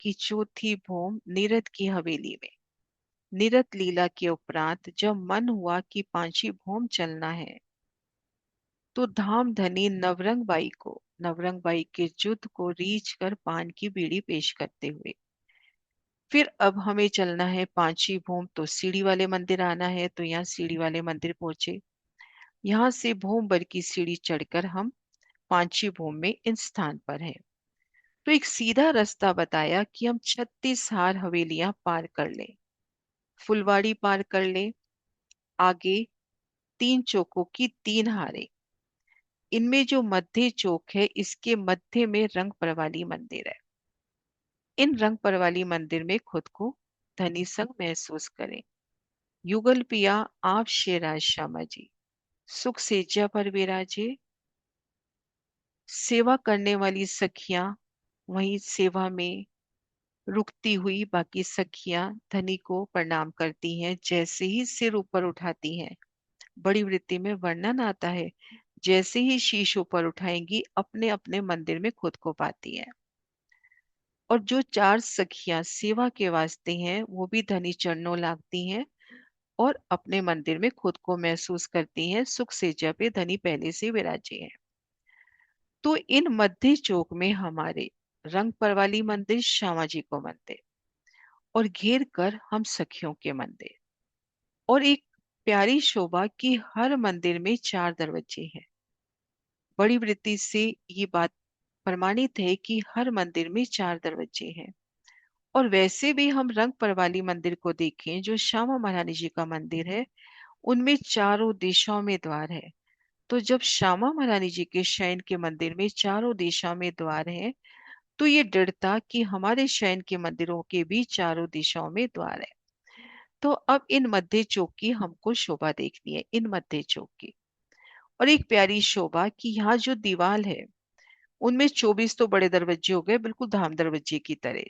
कि चौथी भौम नीरद की हवेली में। नीरद लीला के उपरांत जब मन हुआ कि पांचवी भौम चलना है, तो धाम धनी नवरंग बाई के जुद को रीझ कर पान की बीड़ी पेश करते हुए, फिर अब हमें चलना है पांचवी भौम, तो सीढ़ी वाले मंदिर आना है। तो यहाँ सीढ़ी वाले मंदिर पहुंचे। यहाँ से भौम भर की सीढ़ी चढ़कर हम पांचवी भौम में इन स्थान पर हैं। तो एक सीधा रास्ता बताया कि हम 36 हार हवेलियां पार कर लें, फुलवाड़ी पार कर लें, आगे 3 चौकों की 3 हारें। इनमें जो मध्य चौक है, इसके मध्य में रंग परवाली मंदिर है। इन रंग परवाली मंदिर में खुद को धनी संग महसूस करें। युगल पिया आप शेराज श्यामा जी, सुख सेजा पर विराजे। सेवा करने वाली सखियां वहीं सेवा में रुकती हुई बाकी सखियां धनी को प्रणाम करती हैं। जैसे ही सिर ऊपर उठाती हैं, बड़ी वृत्ति में वर्णन आता है, जैसे ही शीश ऊपर उठाएंगी अपने अपने मंदिर में खुद को पाती हैं। और जो 4 सखियां सेवा के वास्ते हैं, वो भी धनी चरणों लागती हैं और अपने मंदिर में खुद को महसूस करती हैं। सुख से जब धनी पहले से विराजे हैं। तो इन मध्य चौक में हमारे रंग परवाली मंदिर, श्यामा जी को मंदिर, और घेर कर हम सखियों के मंदिर, और एक प्यारी शोभा कि हर मंदिर में 4 दरवाजे हैं। बड़ी वृत्ति से ये बात प्रमाणित है कि हर मंदिर में 4 दरवाजे हैं। और वैसे भी हम रंग परवाली मंदिर को देखें, जो श्यामा महारानी जी का मंदिर है, उनमें चारों दिशाओं में द्वार है। तो जब श्यामा महारानी जी के शयन के मंदिर में चारों दिशा में द्वार है, तो ये दृढ़ता कि हमारे शयन के मंदिरों के भी चारों दिशाओं में द्वार है। तो अब इन मध्य चौक की हमको शोभा देखनी है, इन मध्य चौक की। और एक प्यारी शोभा कि यहाँ जो दीवार है, उनमें 24 तो बड़े दरवाजे हो गए, बिल्कुल धाम दरवाजे की तरह।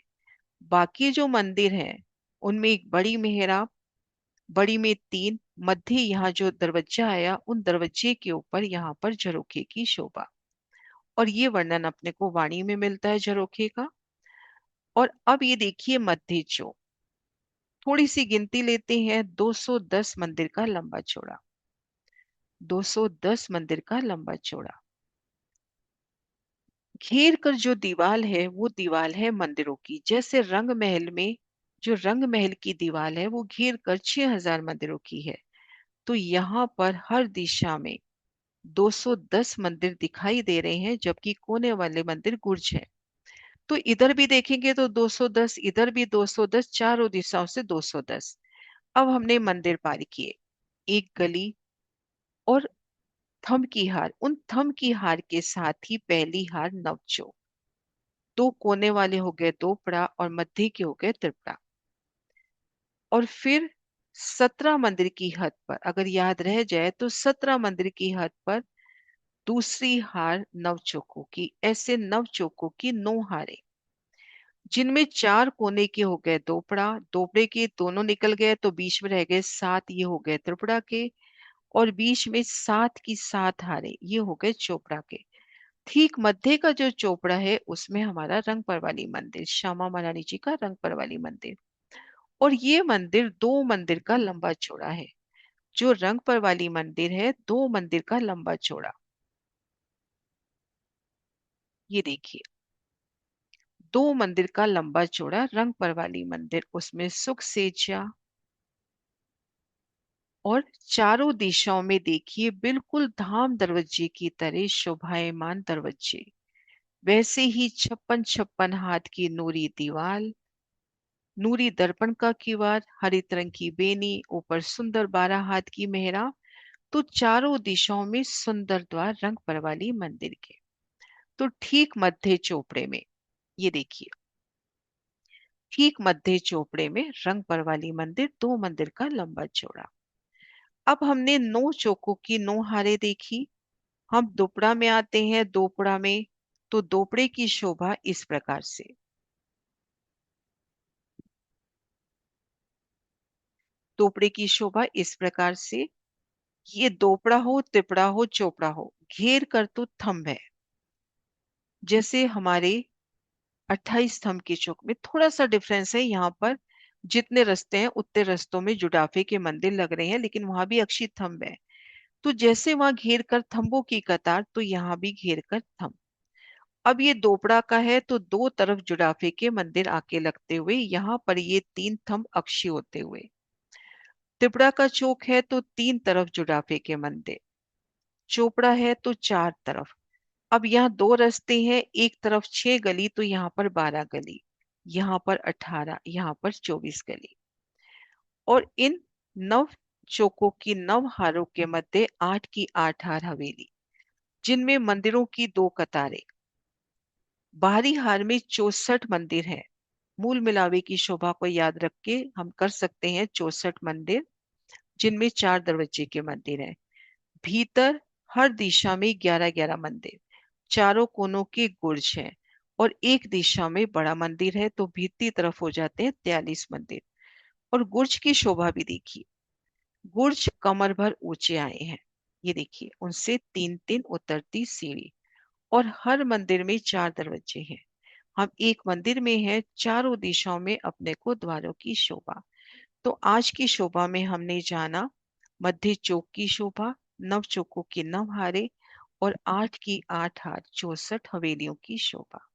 बाकी जो मंदिर हैं, उनमें एक बड़ी मेहराब, बड़ी में 3, मध्य यहाँ जो दरवाजा आया, उन दरवाजे के ऊपर यहाँ पर झरोखे की शोभा। और ये वर्णन अपने को वाणी में मिलता है झरोखे का। और अब ये देखिए मध्य चौक, थोड़ी सी गिनती लेते हैं। 210 मंदिर का लंबा चौड़ा, 210 मंदिर का लंबा चौड़ा। घेर कर जो दीवार है, वो दीवार है मंदिरों की। जैसे रंग महल में जो रंग महल की दीवार है, वो घेर कर 6000 मंदिरों की है। तो यहाँ पर हर दिशा में 210 मंदिर दिखाई दे रहे हैं, जबकि कोने वाले मंदिर गुर्ज है। तो इधर भी देखेंगे तो 210, इधर भी 210, चारों दिशाओं से 210। अब हमने मंदिर पार किए, एक गली और थम की हार। उन थम की हार के साथ ही पहली हार नवचो, 2 कोने वाले हो गए दोपड़ा और मध्य के हो गए त्रिपुरा। और फिर 17 मंदिर की हद पर, अगर याद रह जाए तो 17 मंदिर की हद पर दूसरी हार नवचौकों की। ऐसे नवचौकों की 9 हारें, जिनमें 4 कोने के हो गए दोपड़ा, दोपड़े के दोनों निकल गए तो बीच में रह गए 7, ये हो गए त्रिपुरा के। और बीच में 7 की 7 हारें, ये हो गए चोपड़ा के। ठीक मध्य का जो चोपड़ा है, उसमें हमारा रंग परवाली मंदिर, श्यामा महारानी जी का रंग परवाली मंदिर। और ये मंदिर 2 मंदिर का लंबा चौड़ा है। जो रंग परवाली मंदिर है, 2 मंदिर का लंबा चौड़ा। ये देखिए, 2 मंदिर का लंबा चौड़ा रंग परवाली मंदिर, उसमें सुख सेजा। और चारों दिशाओं में देखिए बिल्कुल धाम दरवाजे की तरह शोभायमान दरवाजे। वैसे ही 56 हाथ की नूरी दीवार, नूरी दर्पण का किवाड़, हरित रंग की बेनी, ऊपर सुंदर 12 हाथ की मेहराब। तो चारों दिशाओं में सुंदर द्वार रंग परवाली मंदिर के। तो ठीक मध्य चोपड़े में, ये देखिए, ठीक मध्य चोपड़े में रंग परवाली मंदिर, 2 मंदिर का लंबा चौड़ा। अब हमने 9 चौकों की 9 हारें देखी। हम दोपड़ा में आते हैं, दोपड़ा में। तो दोपड़े की शोभा इस प्रकार से, दोपड़े की शोभा इस प्रकार से, ये दोपड़ा हो, तिपड़ा हो, चोपड़ा हो, घेर कर तो थंब है। जैसे हमारे 28 स्तंभ की चौक में थोड़ा सा डिफरेंस है यहाँ पर। जितने रास्ते हैं उतने रास्तों में जुड़ाफे के मंदिर लग रहे हैं, लेकिन वहां भी अक्षी थंब है। तो जैसे वहां घेर कर थंबों की कतार, तो यहाँ भी घेर कर थंब। अब ये दोपड़ा का है तो दो तरफ जुड़ाफे के मंदिर आके लगते हुए यहाँ पर ये तीन थंब अक्षी होते हुए। तिबड़ा का चौक है तो तीन तरफ जुड़ाफे के मंदिर। चोपड़ा है तो चार तरफ। अब यहाँ दो रास्ते हैं, एक तरफ 6 गली, तो यहाँ पर 12 गली, यहाँ पर 18, यहाँ पर 24 गली। और इन नव चौकों की नव हारों के मध्य 8 की 8 हार हवेली, जिनमें मंदिरों की दो कतारें। बाहरी हार में 64 मंदिर हैं। मूल मिलावे की शोभा को याद रख के हम कर सकते हैं 64 मंदिर, जिनमें 4 दरवाजे के मंदिर हैं। भीतर हर दिशा में 11 11 मंदिर, चारों कोनों के गुर्ज हैं। और एक दिशा में बड़ा मंदिर है, तो भीतरी तरफ हो जाते हैं 43 मंदिर। और गुर्ज की शोभा भी देखिए, गुर्ज कमर भर ऊंचे आए हैं। ये देखिए, उनसे 3 3 उतरती सीढ़ी। और हर मंदिर में 4 दरवाजे हैं। हम एक मंदिर में हैं, चारों दिशाओं में अपने को द्वारों की शोभा। तो आज की शोभा में हमने जाना मध्य चौक की शोभा, नव चौकों की नव हारे, और 8 की 8 हार 64 हवेलियों की शोभा।